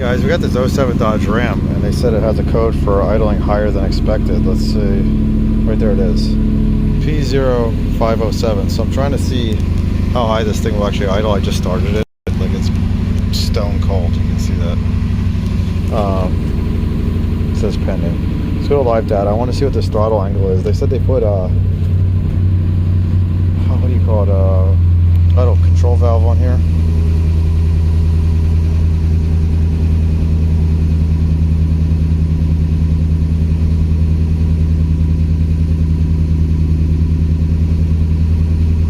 Guys, we got this '07 Dodge Ram, and they said it has a code for idling higher than expected. Let's see. Right there it is. P0507. So I'm trying to see how high this thing will actually idle. I just started it. Like, it's stone cold. You can see that. It says pending. Let's go to live data. I want to see what this throttle angle is. They said they put what do you call it? Idle control valve on here.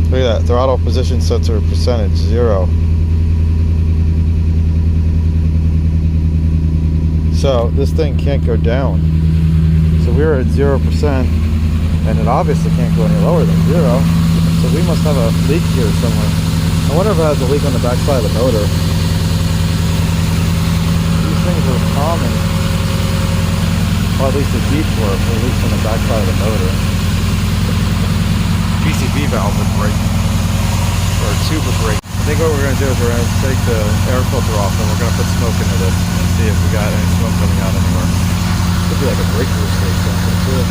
Look at that, throttle position sensor percentage, 0. So this thing can't go down. So we're at 0%, and it obviously can't go any lower than 0. So we must have a leak here somewhere. I wonder if it has a leak on the backside of the motor. These things are common, or at least the Jeep were, for leaks on the backside of the motor. PCV valve would break, or a tube would break. I think what we're going to do is we're going to take the air filter off and we're going to put smoke into this and see if we got any smoke coming out anywhere. Could be like a breakthrough stage something too.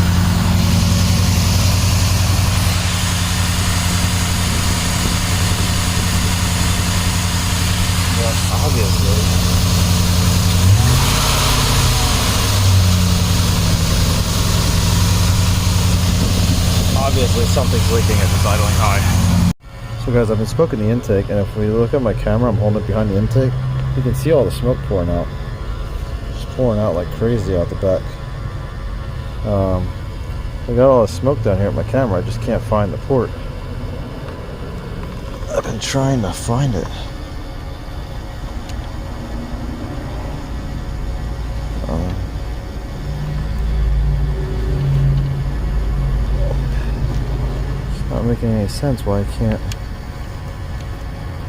Yeah, obviously. Obviously something's leaking if it's idling high. So guys, I've been smoking the intake, and if we look at my camera, I'm holding it behind the intake, you can see all the smoke pouring out. Just pouring out like crazy out the back. I got all the smoke down here at my camera, I just can't find the port. I've been trying to find it. Not making any sense why I can't.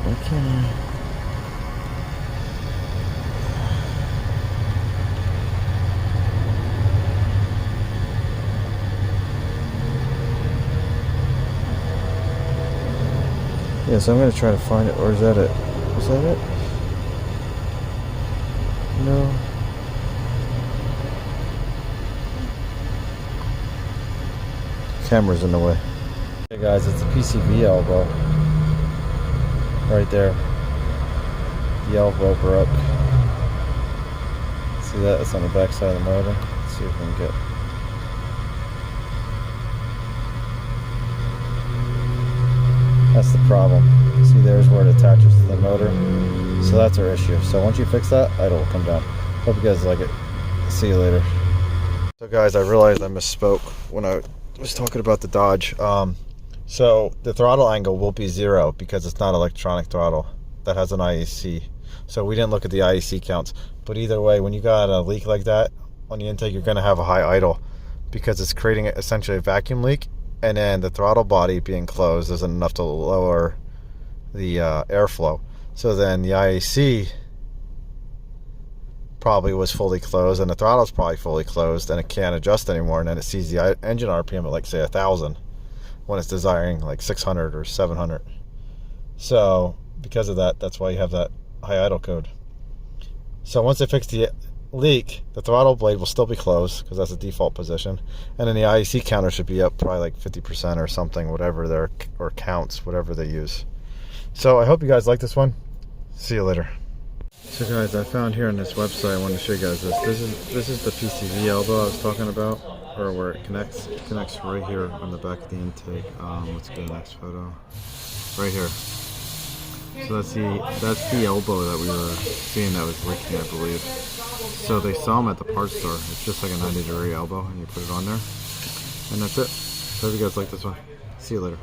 Why can't I? Yeah, so I'm gonna try to find it. Or is that it? Is that it? No. Camera's in the way. Hey guys, it's the PCV elbow. Right there. The elbow broke. See that? It's on the back side of the motor. Let's see if we can get. That's the problem. See, there's where it attaches to the motor. So that's our issue. So once you fix that, idle will come down. Hope you guys like it. See you later. So guys, I realized I misspoke when I was talking about the Dodge. So the throttle angle will be 0 because it's not electronic throttle. That has an IEC. So we didn't look at the IEC counts. But either way, when you got a leak like that on the intake, you're going to have a high idle because it's creating essentially a vacuum leak. And then the throttle body being closed isn't enough to lower the airflow. So then the IEC probably was fully closed, and the throttle's probably fully closed, and it can't adjust anymore. And then it sees the engine RPM at like say 1,000 when it's desiring like 600 or 700. So because of that, that's why you have that high idle code. So once they fix the leak, the throttle blade will still be closed because that's the default position, and then the IEC counter should be up probably like 50% or something, whatever their, or counts, whatever they use. So I hope you guys like this one. See you later. So guys, I found here on this website, I wanted to show you guys this. This is the PCV elbow I was talking about, or where it connects. It connects right here on the back of the intake. Let's get the next photo. Right here. So that's the elbow that we were seeing that was leaking, I believe. So they sell them at the parts store. It's just like a 90-degree elbow, and you put it on there, and that's it. So hope you guys like this one. See you later.